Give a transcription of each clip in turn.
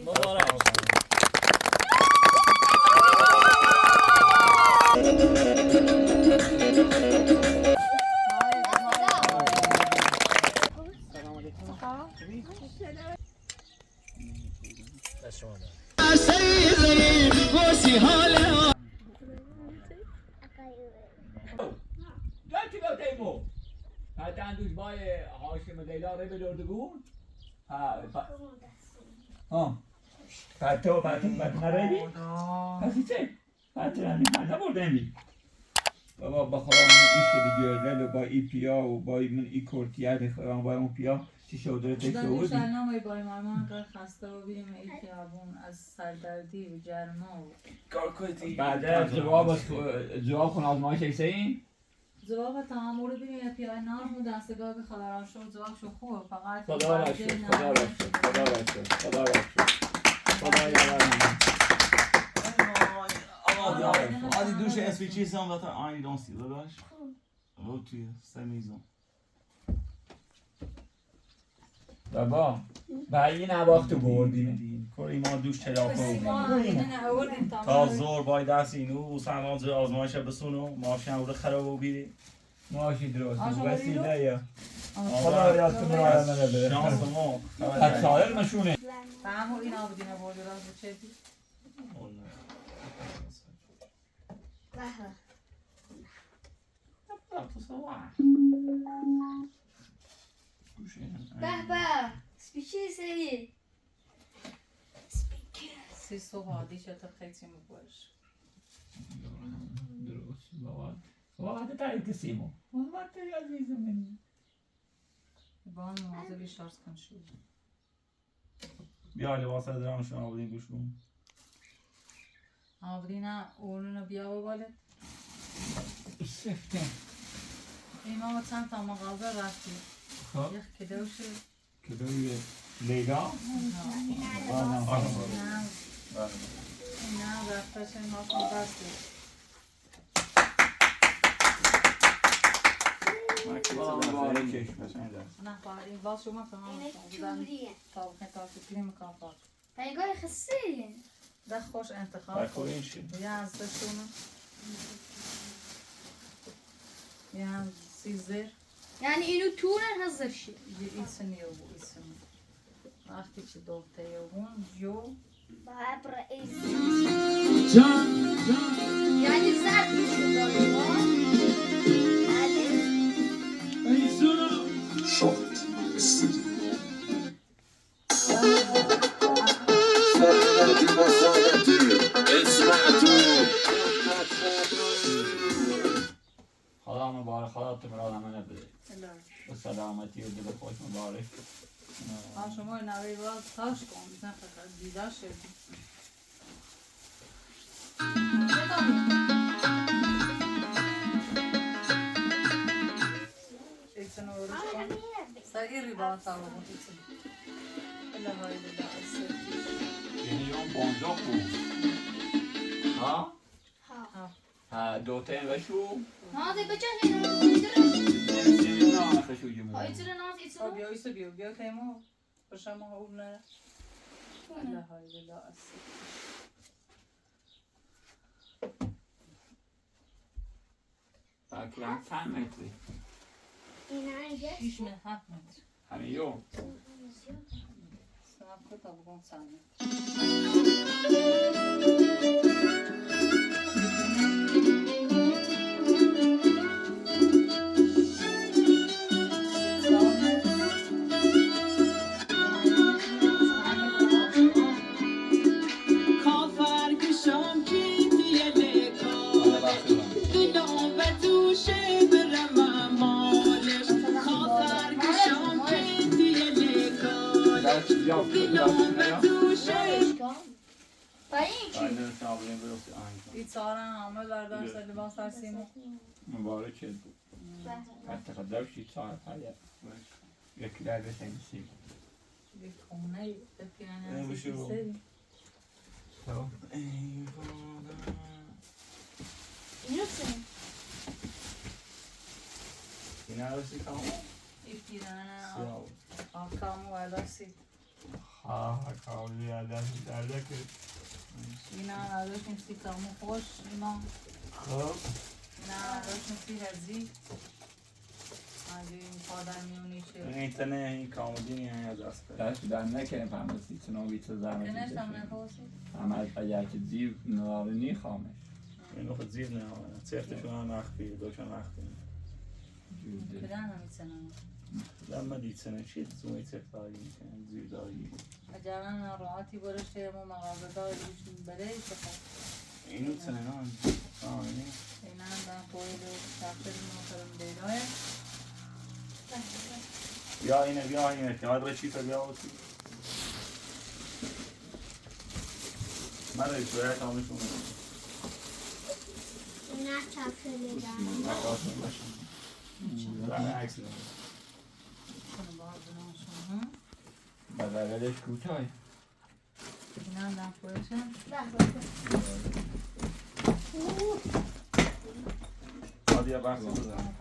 مبارک. دوش بای هاشم لیلا رو بدردگون پتو نرهی پسی چه؟ پتو نبرده امی بابا با خدا من ایش دیگه با ای پیا و با من ای کرتیه خدا با اون پیا چی شده تکسه در بودی؟ دوشنامه بای مامان قد خسته و بیم ای پیابون از سردردی و گرما و بعد جواب کن آزمایش ایسه این؟ جواب تعامل بیم پیای نام و دستگاه که خدا شد جواب شو خوب فقط خدا را شد خدا را شد خدا را شد خدا را شد خدا را عادی دوش اسویچی سام و تا آینی دانسی داداش رو توی سمیزون بابا این نواختو بردیم کاری ما دوش تلافه تا زور باید دست اینو و سلام آزمایش بسونو ماشین رو خراب و بیری ماشی درست وسیله یا خدا یادتون رو نده شانس ما سایل مشونه فهمو این آبدینه برده راز بچه به به سپیچی سری سی صبح دیشه تا خیلی مبارش درست بابا بابا حتی تایید سیمو بابا تایی عزیزم منی بان موازه بیشارس کن شد بیا لباس درام شما بودین گوش کن آبدینه اولونو بیا و بالد سفتم ایما با چند تا مغازه رفتی یک کدوشه کدوی لیلا؟ نه رفته چه ناکن بستی نه این باز شما تمام تا بخین تا فکریم کافات پیگاه خسی ده خوش انتخاب خوش یه از دشونه یه هم سیزر یعنی اینو تونه حضر شد یه ایسنی و بو ایسنی وقتی چه دوبته یون جو با عبر ایسنی یعنی زرد میشه داری خدا مبارک خدا تمران منه بده و سلامتی و دل خوش مبارک شما نوی باز تاش کن نه فقط دیده شد ایتنو روش کن سعی ریبان تا بود ایتنو های دیده یعنی اون بانجا بود ها؟ ها دوتين وشو؟ نازي بچه نه خشو جمعه های چرا نازی چرا؟ بیا تیمو بشم ها اون نه الله های دیده اصلا فکرم چند متری؟ شیش من 7 متر همه یو سلام کتا بگم سلام بیچاره همه برداشت لباس در سیمو مبارکت بود اتقدر شید ساعت هایه یکی در بسیم سیم یک خونه بپیرنه از سری اینو سیم این عروسی کامو؟ این پیرنه آکامو عروسی کاملی دست درده که اینا نداشتیم سی کامو خوش اینا خب اینا نداشتیم سی هزی آجی این پادر میونی چه این تنه این کامدی نیه از دست کرد دست در نکنه فهمستی چنان بیت زحمتی کنشتم بشه نخواستی همه اگر که زیب نوارنی خامش اینو خود زیر نه سرتشون هم مخفی دوشون مخفی جوده بدن همیتنم لما دید سنه چیه زوی سفتایی میکنن زیر داری اجلا راحتی برشته مو مغازه داری بشون بده ایشه خب اینو سنه نه اینه اینا هم دارم پویل شخصی نوکرم دیدای بیا اینه که آدره چی تا بیا بسی من رای شویه کامشون نه چپشده نکاشون باشم برای عکس نمید شنو باز ناشون بدرش کوتاه اینا هم دارم پویلشم آدیا بحث بزن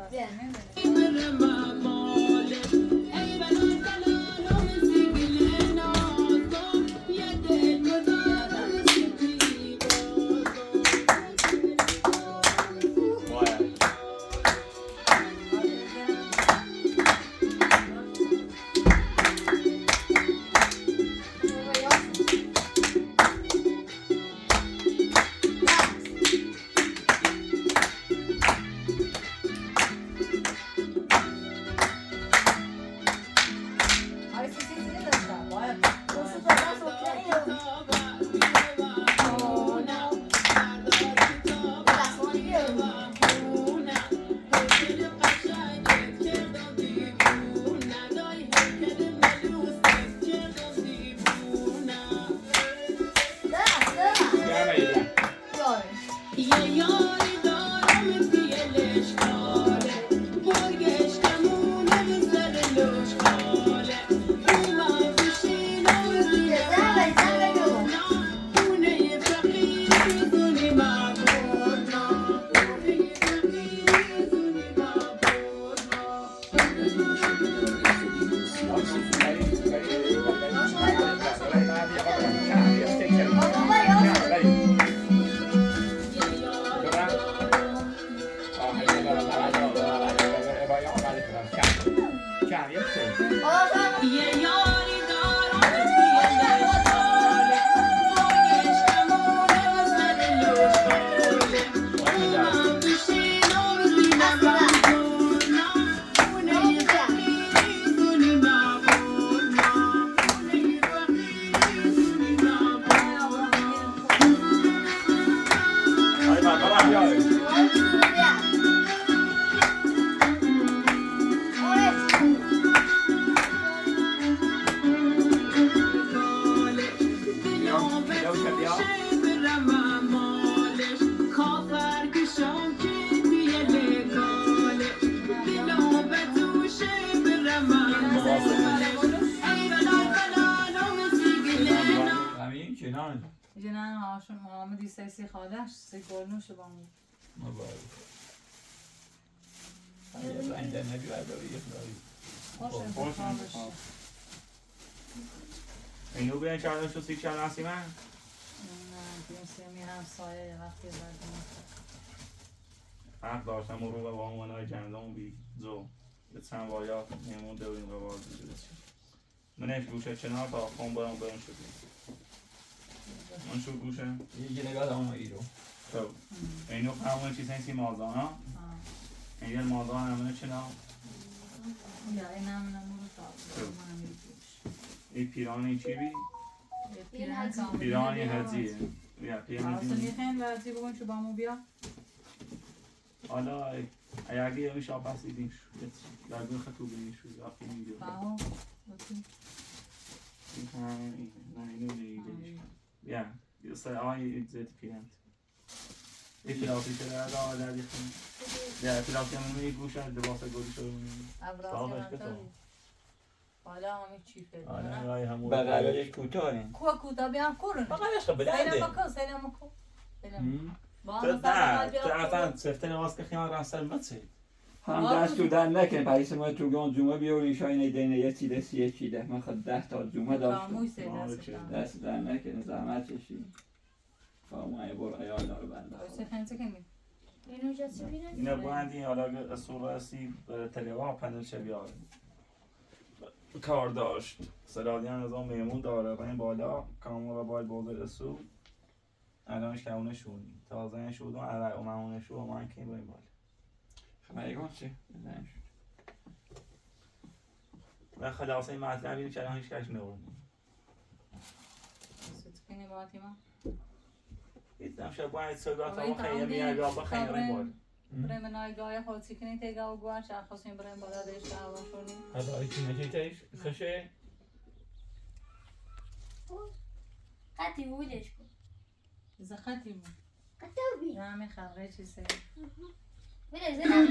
جنان هاشون محمدی سیسی خالش سی گلنوش بامون مبارک یه زنگ نبی برداری یه خدایی خوش خوش انتخابش اینو بیان چردن شو سیک چند هستی من؟ نه دیمسی میرم سایه یه وقتی بردیم حق داشتم رو به با همونای جندان بی زو به چند وایات میمون دویم و باز دیده چی منش گوشه چنار تا خون برام برون شدیم من شو گوشه؟ یه نگاه دارم ایرو خب اینو همون چیز هستی مازان ها؟ این مازان همونه چنار؟ یا این هم نمورو تا منم یکیش این پیرانی چی بی؟ پیرانی هزیه یا پیرانی اصلا خیلی لحظی بگن چو بامو بیا حالا اگه یه میشه آب بسیدیم در دون خطو بینی شد آفی میدیو باو این هم نه اینو نیدیش یا یه سای آی زیت پیرند این فیلافی شده در آدر دیخون یا فیلافی هم نمی گوشه لباس گوری شده ابراز کنم حالا همی چی فکر کنم آره همون بغلش کوتاه این کوه کوتا بیام کرن بغلش خب سیلم بلنده بکن سیلم بکن تو نه تو اصلا سفته نواز که خیال رم سر مچه هم دست تو در نکن پریس ما تو گان زومه بیار این شاینه دینه یه چیده سیه چیده من خود 10 تا زومه کاموی داشتم سه دست دست در نکن زحمت چشی کاموی بر ایال دار بنده واسه خنسه که می اینو جاسی بینه اینا باندی حالا اصول رسی تلوان پنل چه بیاره کار داشت سلالیان از آن میمون داره و این بالا کامون رو باید بوده اصول الانش که اونه شونی تازه این شود و عرق و ممونه شود و من که باید بالا خب ایگان چه؟ و خلاصه این مطلبی که الان هیچ کش نورنی ستکنی باتی ما دیدم شب باید سوگات هم خیلی میگه با خیلی بالا برای من نایگاه خالصی کنی تیگا و گوار چه خواستیم برای بالا دیش دعوا شونی حالا ایچی نشیتش خشه قطعی بودش کن زخطی بود قطعی بودی همه خلقه چیزه بله زنم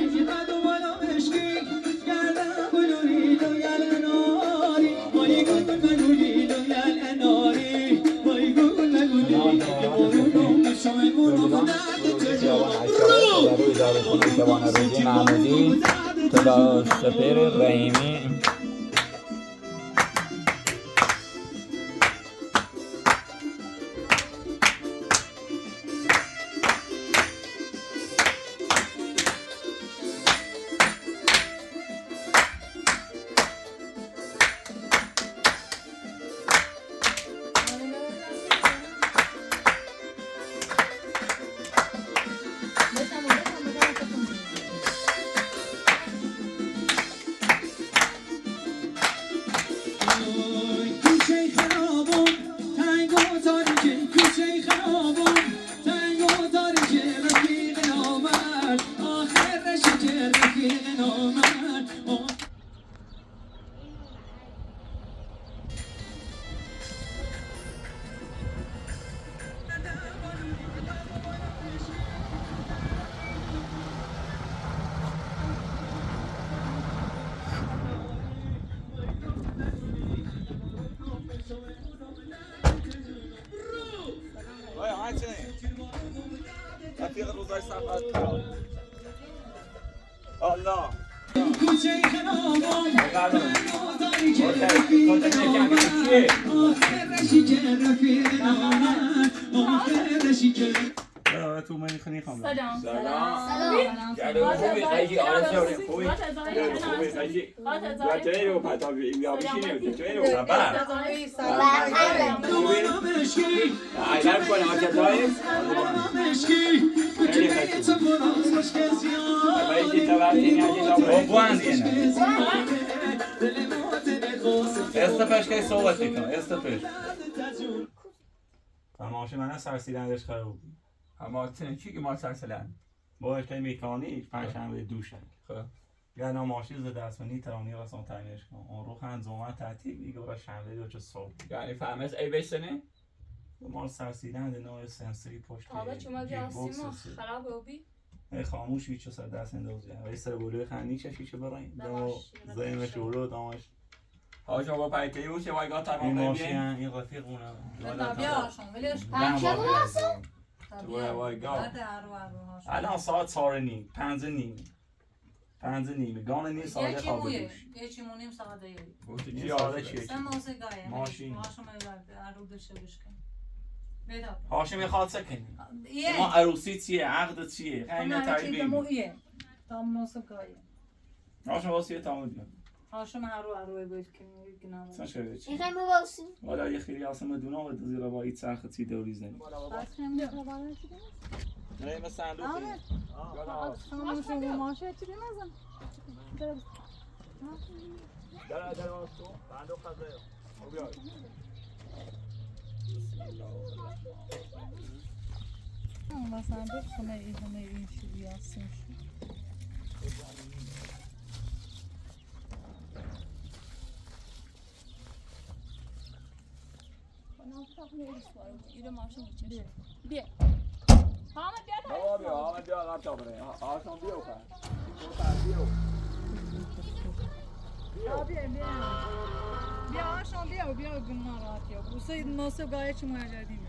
سپر رحیمی الله تو من خنی خام سلام جلو خوبی خیلی آرزی آره خوبی خوبی خیلی چطوری رو پتا بیا بشینیم چطوری رو خبر ایلان کنه آچه خیلی خیلی خیلی تا وقتی نیازی بوان اینه استپش که صحبت میکنم استپش تماشا من سرسیدندش خراب اما چی که ما سرسلن باش که میکانی پنجشنبه دوشنبه خب یا نماشی ز دستمنی ترانی رسان تعمیرش کن اون رو خند زومه تعطیل دیگه برای شنبه دو چه صبح یعنی فهمست ای بسنه ما سرسیدند نوع سنسری پشت آبا چما جاسیمو خراب بودی ای خاموشی چه سر دست اندازی ای سر بوله خندی چشیشه برایم دمو زیم شورو دامش هاشون با پیتی او چه وایگاه این تمام ماشین این رفیقونه بیا هاشون ولیش تو وایگاه الان ساعت ساره نیم پنج نیم گانه نیم ساعت خواب دوش یه چیمونیم ساعت دیگه گوشتی این چی ساعت آرزه چیه سه موزه گایه ماشین. هاشون میبرد عروب داشته بشکن بیدا هاشم میخواد سکنی یه ما عروسی چیه عقد چیه خیلی تعریف تمو بیم ایه تام موزه گایه هاشم واسه یه تامو بیام هاشم عروه بود که میگنم اصلا شده چی این خیلی مواسیم والا یه خیلی آسم دونه و زیر با ایت سرخ تی دوری زنی نه مثلا صندوقی در واسو صندوق خزه او بیای مثلا همه این چیزی هستش بیا بابا بیا عقب تا بره هاشون بیو کن بیا هاشون بیا گناه راحتی ها بوسه ناسو گایه چی مهاجردینه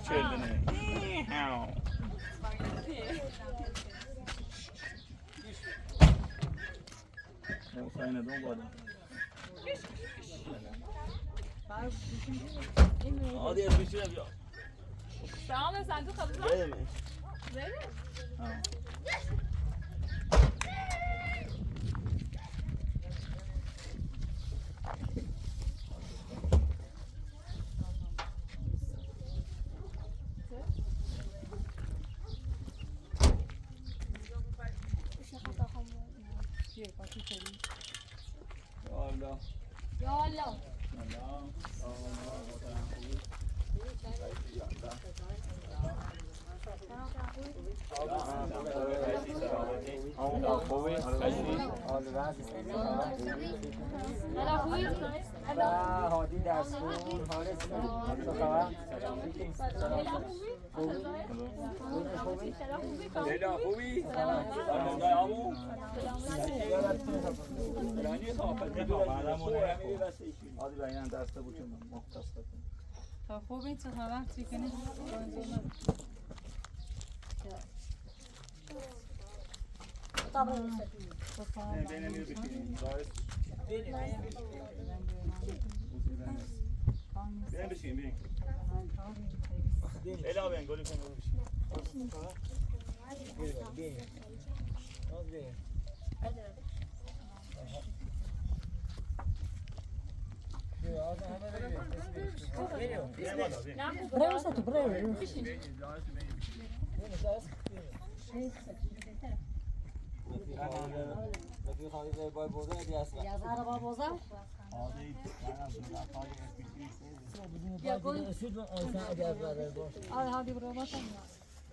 çeldine. Sayına dönbadı. Hadi yapıştırayım ya. Tamam sen de kapıda. Böyle mi? Böyle. Ha. Allah. Ya Allah. هلا خوبی؟ هلا هادی درسون حالت چه خبر؟ لیلا خوبی؟ سلام عمو. یعنی صافت Hadi ben yani derste bu tüm muhtasar. تا خوبی چه خبر چی کنی؟ Benim bir bitireyim. Gayet. Benim bir şeyim benim. Ela ben golü ben bir şey.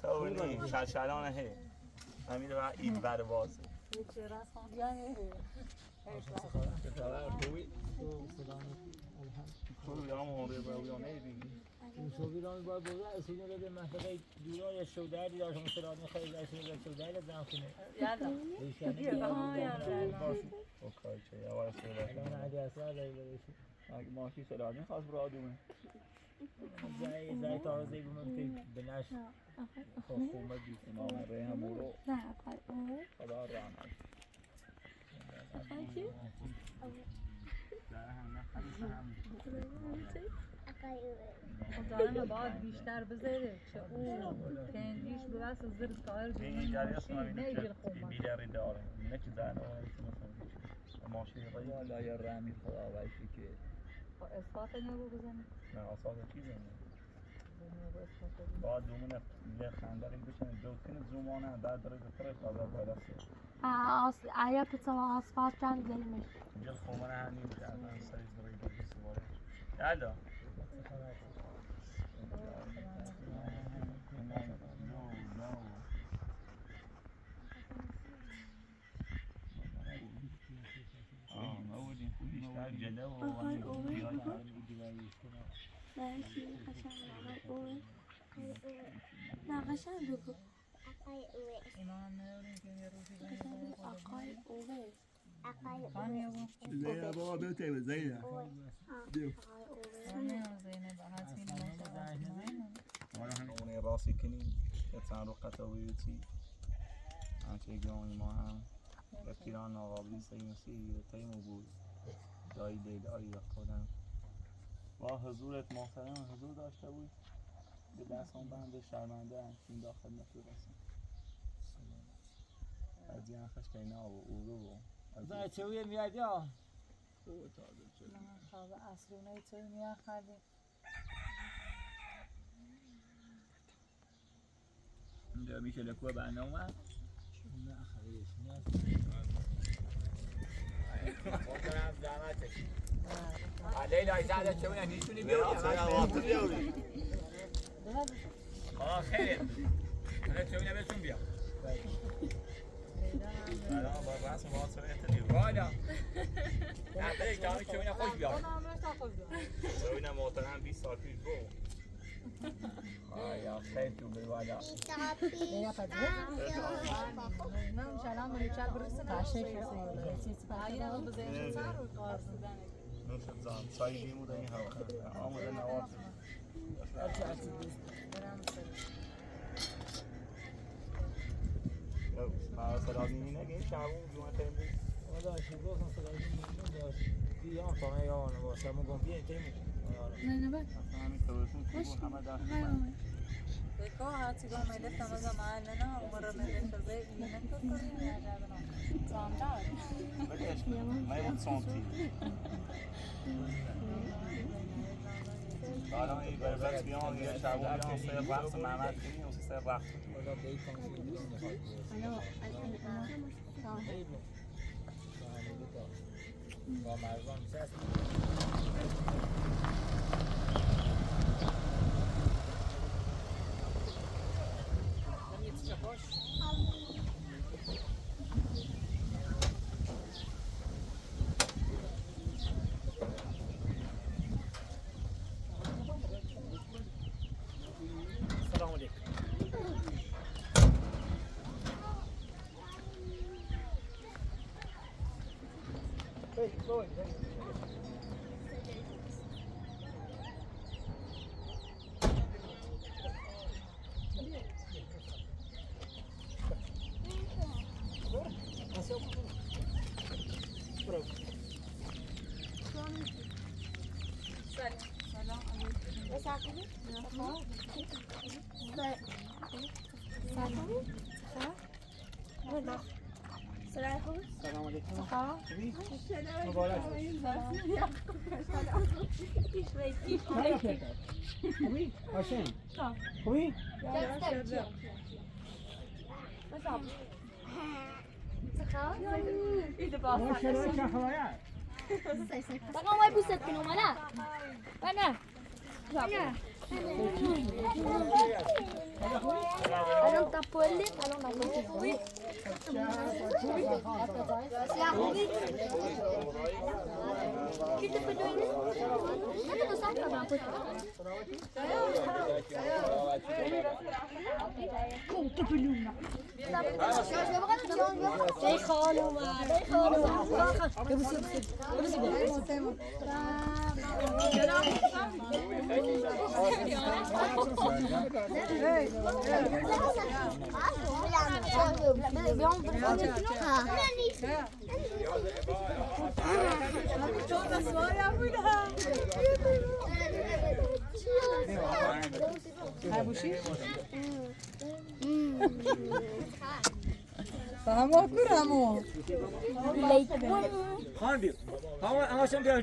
تاونی شلشلانه هی امیر و اید بر باز تو یا مورد یا نمیبینی شوگیران باید بوده اسیدون رو به منطقه دورای شودری داشت مثلا خیلی اسیدون شودری زن خونه اوکی چه یا واسه الان عادی اصلا داری بریشی اگه ماشی سلامتی خواست برای آدمه زای تازه بومن که بناش حکومت بیتون آمده همون رو خدا رحمت خدایم باید بیشتر بذاره چه او کندیش بس زیر کار این جریاس ما نمیگیر خوب بیداری داره نه که زن ماشی غیر والا یا رحمی خدا وایسی که اثبات نگو بزنی نه آساده چیزی بعد دومونه یه خندقی بشن دو تن زمانه بعد داره تر تازه بالا سه آیا پتوها asfalt gelmiş. جل خومنه هم نمیشه از من سریز برای دوی سواره یادا نقشن بگو زینب بابا بتایب زینب اونه راسی کنیم که چند رو قطعویتی همچه گرانی ما هم به پیران ناقابلی سیمسی تیمو بود دایی دیداری و خودم با حضورت محترم حضور داشته بود به دست هم بنده شرمنده همچین داخل نتورستم از این خش که اینا و اورو و زای چویه میاد یا تازه اصلونه چه میان خردیم اینجا میشه لکوه برنامه نه خریش نیاز محترم زحمتش لیلا ایزاده چونه نیشونی بیاری خیلی من چونه بهتون بیام الان با رسم واسه احتدیو بالا نه برش دامی چونه خوش بیام چونه محترم 20 سال پیش بود آیا خیلی تو بی بالا من سلام ریچل برسه تاشه آیا بزنید سر و کار بودن نوشد زن سایی بیموده این هوا آمده نواز ما سلازی نگه شبون جون تیم داشت گفتم صدای من داشت بیام تا یا نه واسه ما گم بیای تیم نه نه همین خودتون تو همه داشت بکو هاتی گم ملت تمام معلنا عمر ملت زي نه تو کنی یا جادنا زامدار ما يبون سنتي الان این بربرت بیان یه شبون بیان سه وقت محمد کنی و سه وقت ولا بیت با مردم میشه سلام علیکم. مبارک خوبی؟ هاشم خوبی؟ ما شروع چه خبره؟ بقى ما يبوسك كنو ملا انا الان تابولي الان تابولي يا خوي كيف بدوني انا بصعد ما كنت كنت بلونا اي خالو ما اي خالو فهمو كرامو خان بیا هاشم بیا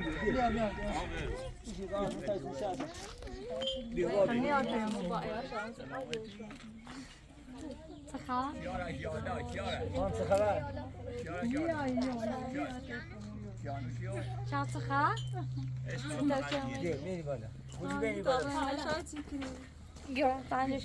سخا خان چه خبر؟ شاید سخا بیا میری بالا بودی بری بالا گرم پنجش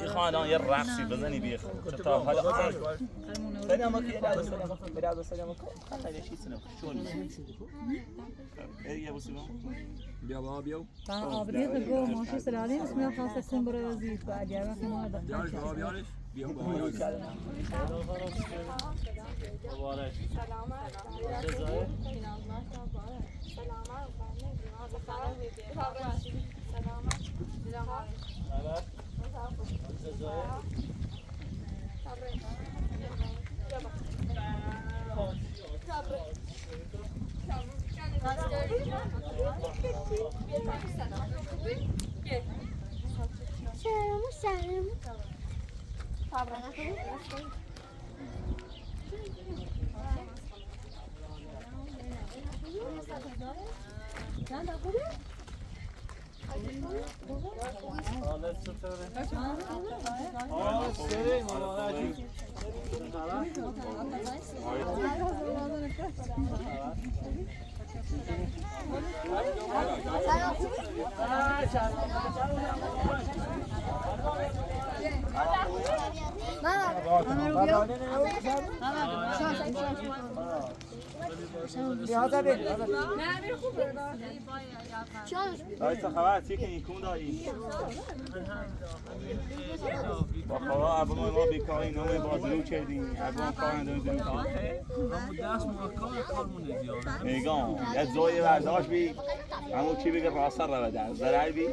یه خواهدان یه رقصی بزنی بیخ تا حالا سلام برای سلام خیلی شیطنه شون یه بوسیم بیا با بیا آبریز گو ماشی سرالین اسم خاص سن برازی تو اگر وقتی ما بیارش بابا بیارش بیا بابا مبارک دایی تا خبر چی کنی کون دایی با خدا ابو ما بیکاری نامه بازلو کردیم ابو ما کار نداریم زیر کار میگم یه زوی برداشت بی همون چی بگه راستر رو بده ضرر بی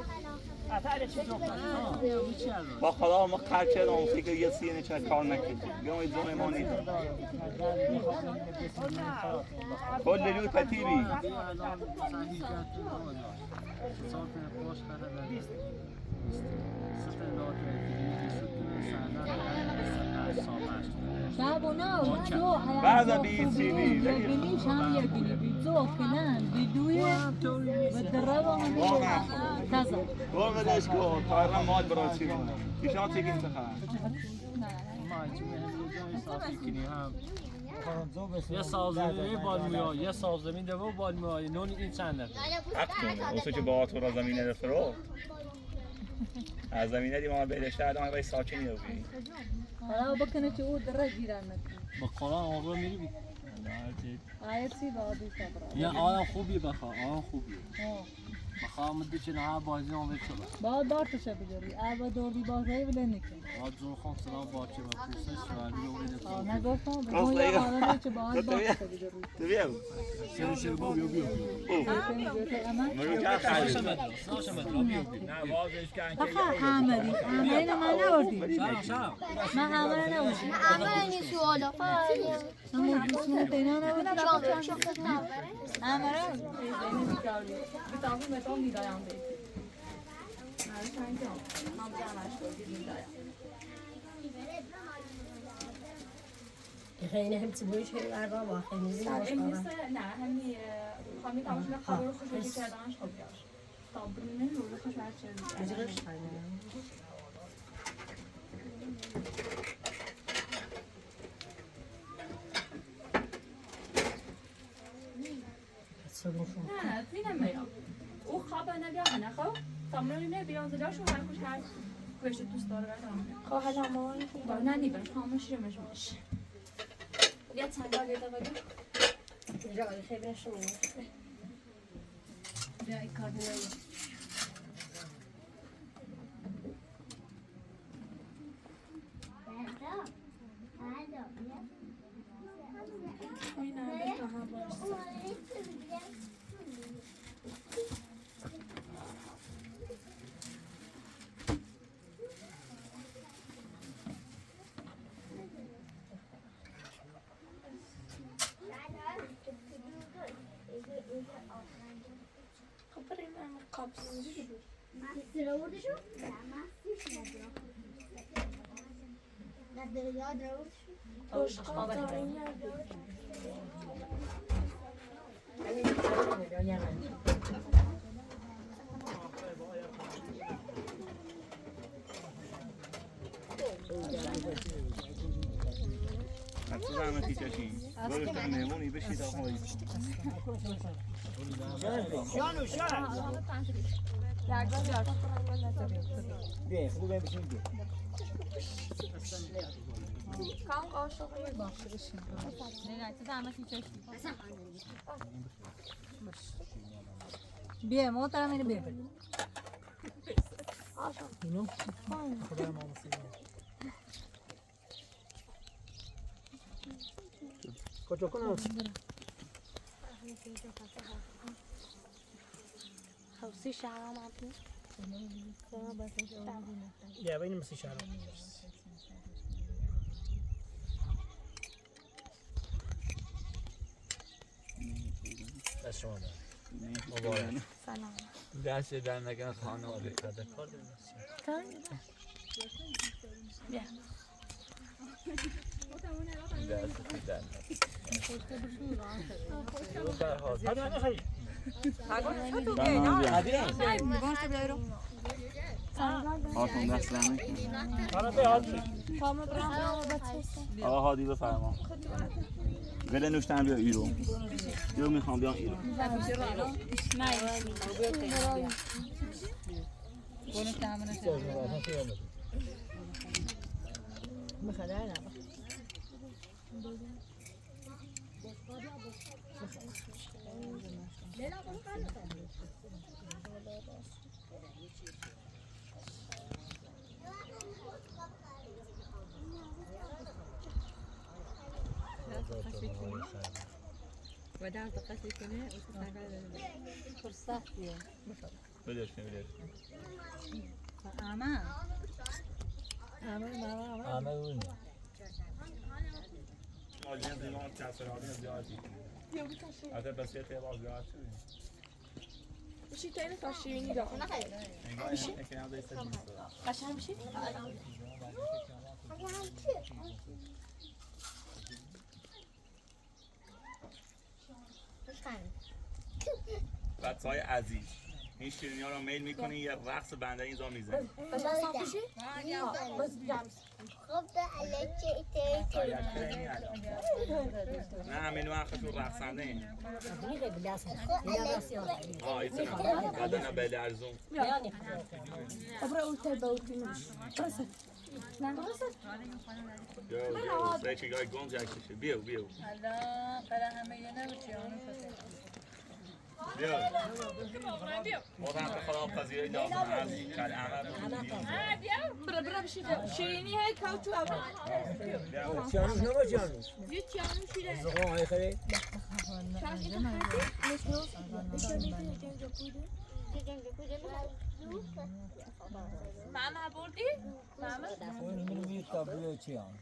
با خدا ما خرچه دارم فکر یه سینه چه کار نکردیم بیام این زوم ما نیست کل لیو پتی بی بعد بی سی بی بلیش هم یه گلی بیزو کنن بیدوی بدربا هم تازه گل بدش کن تا ایران ماد برای چی کنم پیشان تیک این تخواه یه سازمینی بالمیای یه سازمین دو بالمیای نون این چند نفر حق اون که با تو را زمینه دفرو از زمینه دی ما به شهر ما باید ساکنی رو بی حالا بکنه که او دره گیرن نکنه با قرآن آقا میری بی آیتی بادی صبره یا آدم خوبی بخوا آدم خوبی بخوا مدی چه نه بازی اون بچه با دارتشه بگیری اول دوردی بازی بله نکنه جون خان سلام باچه و پوسش شوادی رو بده نگفتم بگو یا آدم چه باید بارتشه بگیری تو بیا سرش رو بیا مرو که خیلی بخواه حمدی حمدی من نبردیم من حمده نبردیم اما این سوالا من دوستمون تینا نبودم حمده خیلی هم تبویش هر با با خیلی زیاد نه همین خواهی تماش به خبر خوش بگی چه دانش خوب بیاش تا برونه لوله خوش برد چه اجرش خیلی نه تی نمیام او خواب نبیا نه خب تمرین نبیا زداش و هر کش هر کش دوست داره برام خواهد اما با نه نیبرش خاموش رمش باش یا چند بار دیگه بگو اینجا خیلی نشون بیا این کار دیگه اینا تا هم باش حتی زحمتی چشیم برش تا مهمونی بشید آقایی شانو شان بیا خوبه بشین بیا کام قاشقی باشه بشین نه تو زحمتی چشم بیا محترم اینو بیا اینو خدا ما مسئله کجا کنم خوصی شهرام عبدی یا بین مسی شهرام دست شما مبارک سلام دست در نگن خانواده کار بیا دست در آتون دست رمه کن کام برام آقا هادی بفرما بده نوشتن بیا ایرو یا میخوام بیام ایرو بدش نمیده همه اون آدم دیوان کسر آدم زیادی حتی بس یه تیبا زیاد میشی تایی تا شیرینی دارم میشه؟ نکنم دیسته نیست قشنگ میشی؟ بچه‌های عزیز این شیرینی ها رو میل میکنی یه رقص بنده اینجا میزنی نه همین وقتشون رقصنده این ایتنا بدن بلرزون سه گای گم جکشه بیو الان برای همه یه بیا مادم به خدا پذیرایی لازم از کل عمل برا بشید شیرینی های کاوچو اول چیانوش نما چیانوش یه چیانو شیره زغان های خیلی ماما بردی؟ ماما؟ اون اینو بیت تابلو چیان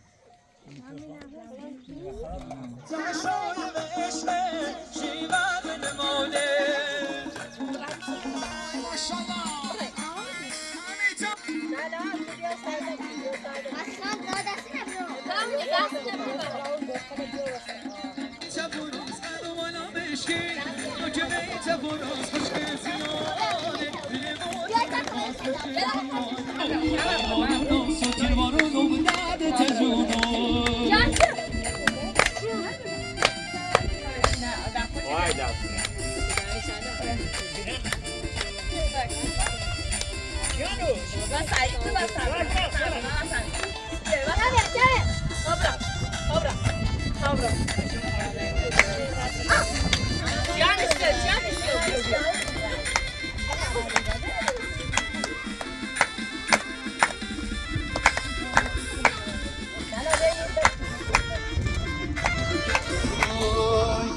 وای دست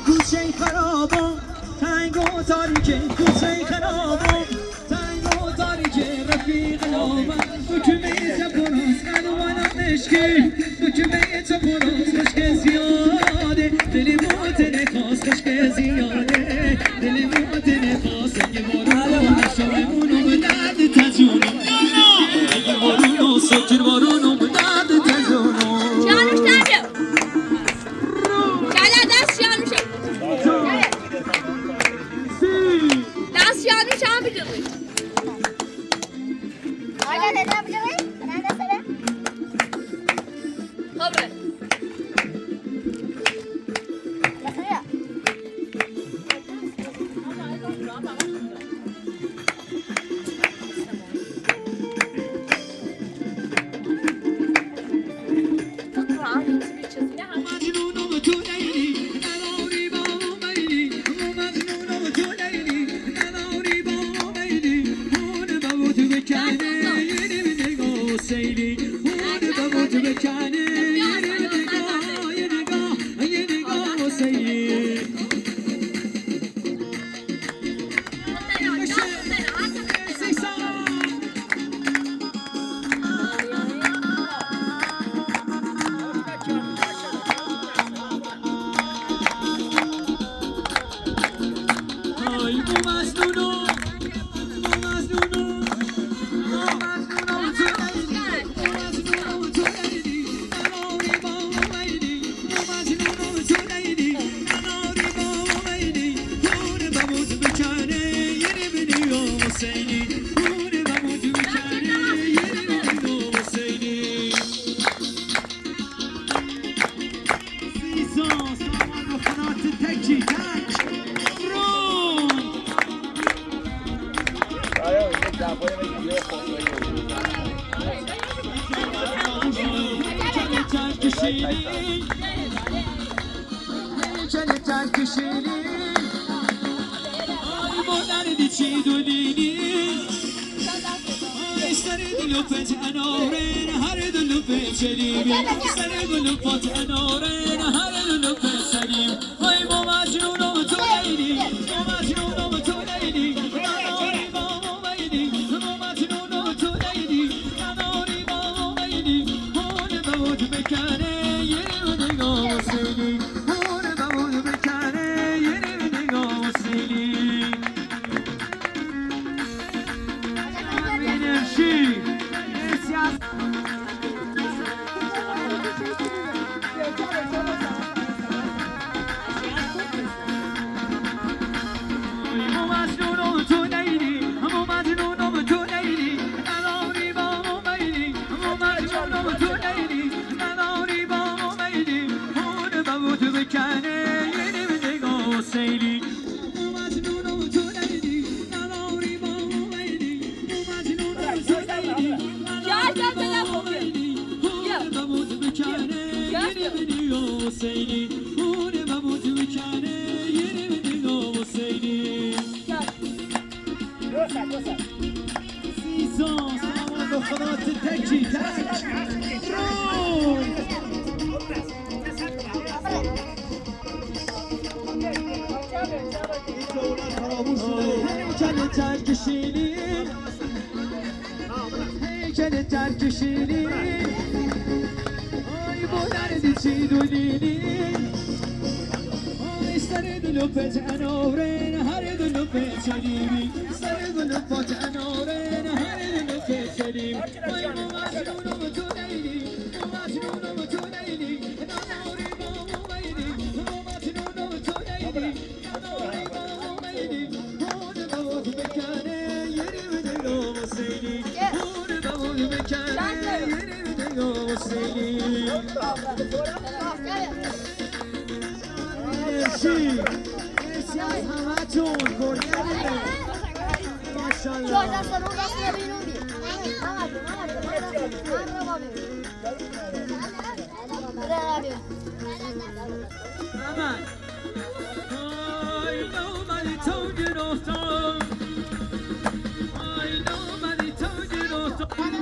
کوچه خرابا تنگ و تاریکه کوچه خرابا تنگ و تاریکه رفیق نامم دکمه تپراز قلوانم نشکی دکمه تپراز خشک زیاده دلی موتن خواست خشک زیاده دلی موتن خواست اگه بارون نشامونو به درد تجونم اگه بارون سکر بارونو به درد تجونم تکی تک رو هیکل تک شیرین آی مادر دیچی دولینی آی سر دلو پت انارن هر دلو پت شلیمی سر دلو پت انارن هر دلو پت سلیم آی ما مجنونم تو لیلی ما مجنونم تو لیلی اناری با ما میلی ما مجنونم تو لیلی اناری با ما میلی هون بود بکنه یه نگاه سیلی هون بود بکنه یه نگاه سیلی انرژی هیکل ترک شیرین آی بودن دیچی دولینی آی سر دلو پت انارن هر دلو پت شلیمی سر دلو پت انارن هر دلو پت شلیم آی ما مجنونم تو لیلی ما مجنونم تو لیلی اناری با ما میلی ما مجنونم تو لیلی اناری با ما میلی هون بود بکنه یه نگاه سیلی هون بود بکنه یه نگاه سیلی مرسی مرسی از همتون گریه ماشاءالله Aman. I nobody told you no song. I nobody told you no song.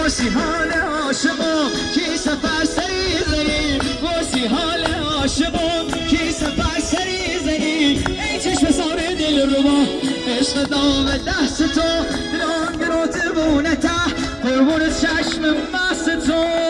واسي حال عاشقم کی سفر سری زنی واسي حال عاشقم کی سفر سری زنی ای چشم سار دل ربا عشق دام دست تو دلان گروت بونه ته قربون چشم مست تو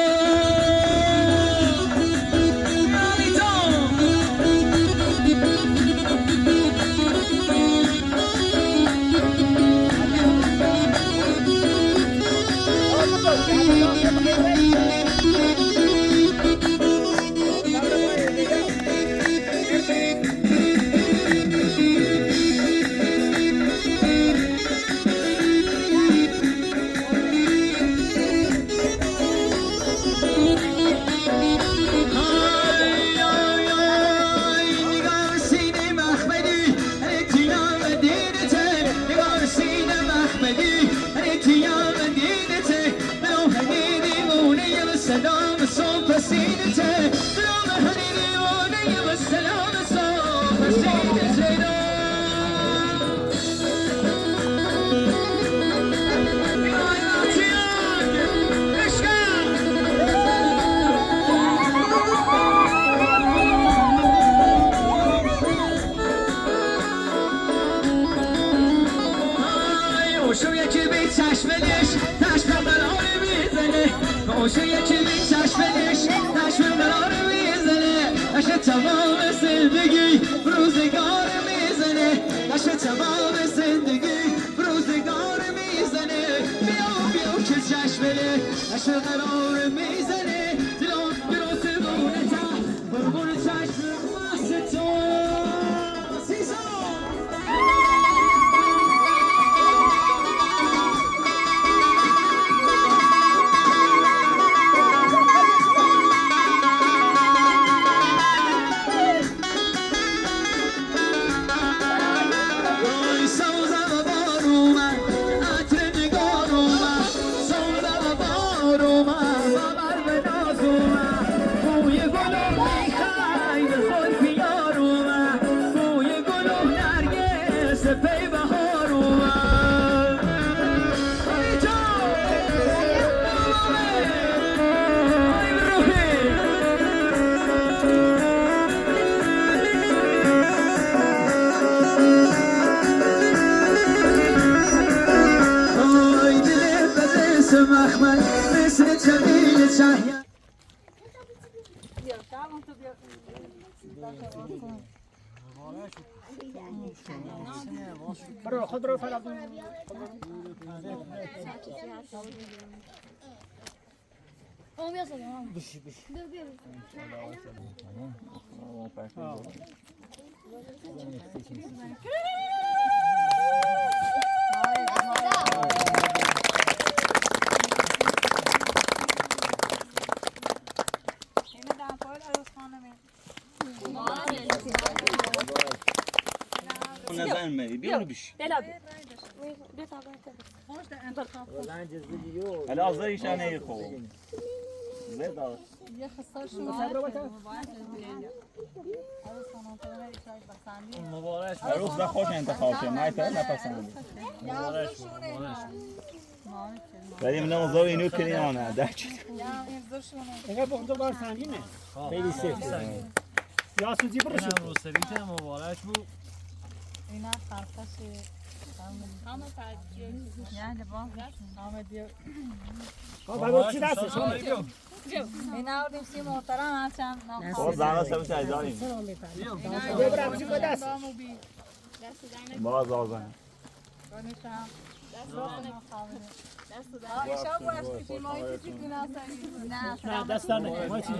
باشه یکی بی چشمش چشم قرار میزنه نشه تمام زندگی روزگار میزنه نشه تمام زندگی روزگار میزنه بیا که چشمه نشه قرار میزنه دلم برو تبونه برو چشم مست تو برو خود برو فقط اون بیا سلام بشی بیا بیا نزن مری بیا بش بلا بیا بیا تا لنج زدیو حالا آزایش نه خو زدا یه خسته شو مبارک روز ده خوش انتخاب کرد نه تا نپسند ولی من موضوع اینو کنیم نه در چی اینجا بخدا بار سنگینه خیلی سفت یا سوزی برو شو روسریت مبارک بود اینا خرخشه همه فرجیه یعنی همه دیو بابا چی دستش اینا آوردیم سی محترم هرچند خب زمان سبت اجازیم ببرم چی با دست باز آزان نه دست در نکنه ما چی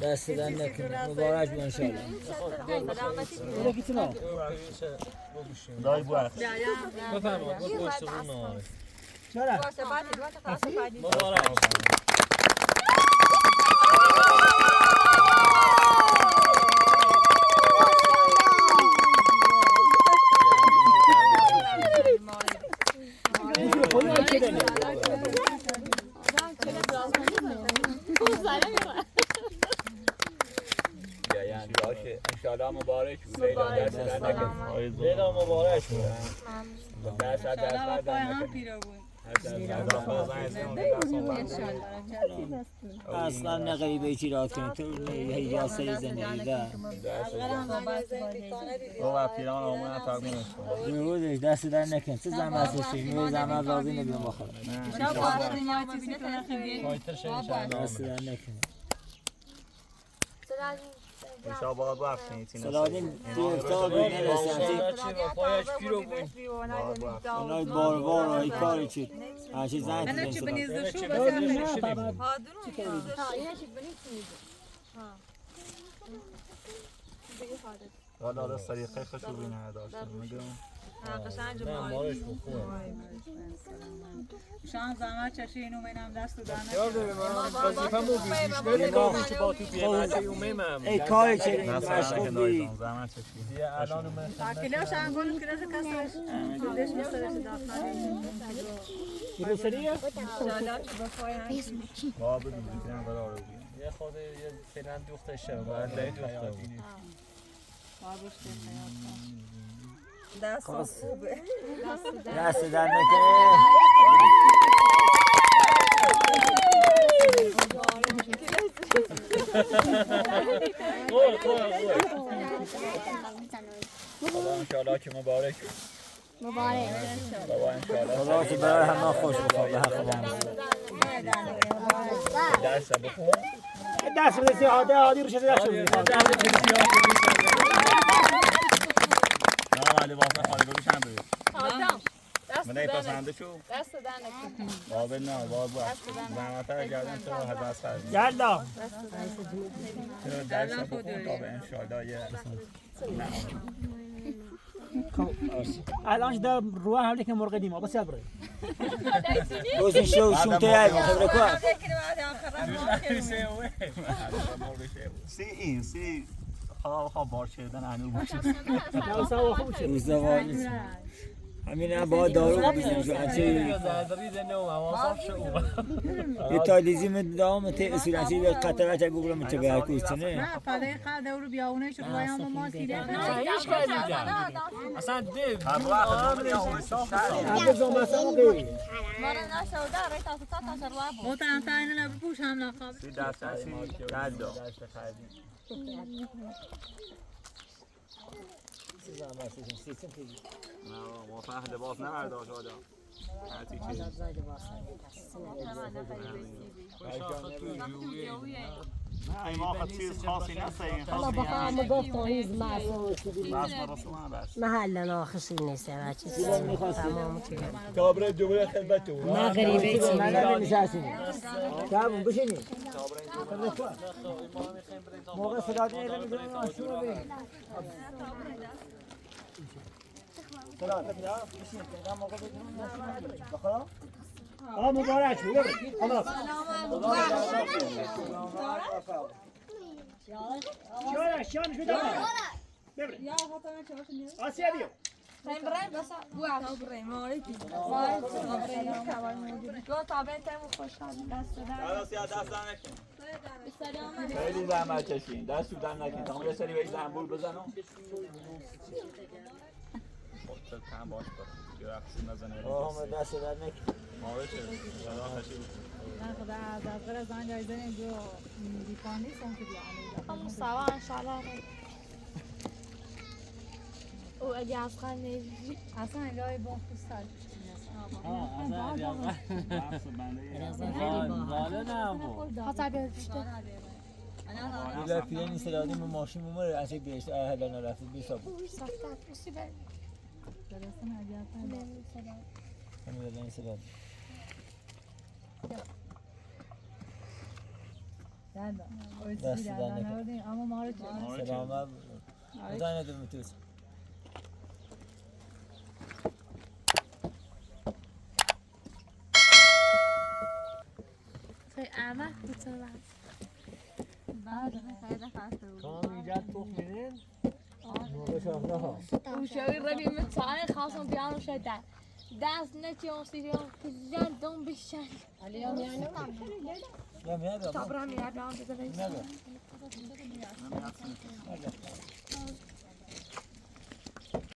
دست در نکنه مبارک بون انشاءالله دای بوخ بفرمایید با پشت بون نهار چرا؟ مبارک انشاءالله مبارک بود لیلا مبارک بود درس اصلا نقیبه ایچی راد کنید تو یاسر زندگی ده بابا پیران آمون تقدیمش نمودش دست در نکن چه زحمت هستش نمود زحمت راضی نبیم بخورم دست در نکن شما بخشید سلادین دیرتا بی نرسیم اونای بار های کاری چید هرچی زن تیدیم سلاد والا را سریقه خشو بینه داشتم میگم شان زحمت چشی اینو منم دست و دانه ای کاری چید مشغول بی زحمت چشی تاکیلو شان گل کرده کسرش دلش مسترش دافنه روسریه؟ شالات بفای هست بابا بدون دیدن قرار بود یه خود یه فعلا دوختشه بعد دوخته بود بابش دست خوبه دست در نکنه خدا انشاءالله که مبارک مبارک. بابا انشالله خدا که برای همه خوش بخواه به حق ما. درس بخون دست بده سیاده عادی رو شده دست بده. نه ولی واسه خاله بروش هم بید آدم دست من پسنده شو دست دهنه بابا نه بابا زحمت ها کردن تو هزار سر یالا چرا درس بخون تا به انشالله یه الان در روح حالی که مرغ دیما بس صبره. روزی شو شون تیار خبره کو. سی این سی خدا بار شدن انو باشه نه سوا خوب شد. روز دوام. همین هم با دارو بزنیم شو انچه یه تالیزیم دام ته اصولانچه به قطر بچه گوگل متبعه کوچنه نه فدای خدا رو بیاونه شو رویام ما سیده هیچ کاری نکرد. اصلا ده عبد زمان سما بی مرا نشوده رای تاسو تا تاسو لابو متان تاین نه بپوش هم نخواب سی درس هستی کردو نه ما فهم لباس نبرداشت آدم هرچی چیز نه این ما خود چیز خاصی نستیم حالا بخوام گفت تایز معصوم بس ما رسول هم بس محل ناخشی نیست و چیزی تمام کرد کابره دوباره خدمت تو ما غریبه چی تمام بشینی موقع صدا نیست میذارم آسیب ببین صدا نمیاد بشین تا موقع بگیرم بخدا مبارک شو. خلاص. شان شو دارم. ببر. یا خاطر چه آسیا بیو. Zijn brein was wow, brein mooi. Go tabe temo خوشحال دست خلاص یا دست در نکن خیلی زحمت کشین دست در نکن تا یه سری به زنبور بزنم خب کم باش برو یه رقصی نزنه آها دست در نکن ما چه خدا خشی خدا از غیر از آن جایزه جو دیفانی سون که بیان هم سوا ان شاء الله. او اگه افغان نیستی. اصلا الهی با خوستال خاطر بیشتر. إذا في يعني سلادي من ماشين ممر عشان بيش أهلا نرافق بيشوف. ساختات بسی بر. درستن اجازه همین الان سلاد. دست دادن اما ما رو سلام. مدانه دم توس. خیلی احمد بود تو بعد خیلی خسته بود کام ایجاد تخمینه. موقع شافنا ها. وشوي ربي متساعين خاصهم بيعملوا شيء ده داس نتيون سيريون كزان دون بالشان اليوم يعني لا ميادة. طبرا ميادة عم بزلي ميادة.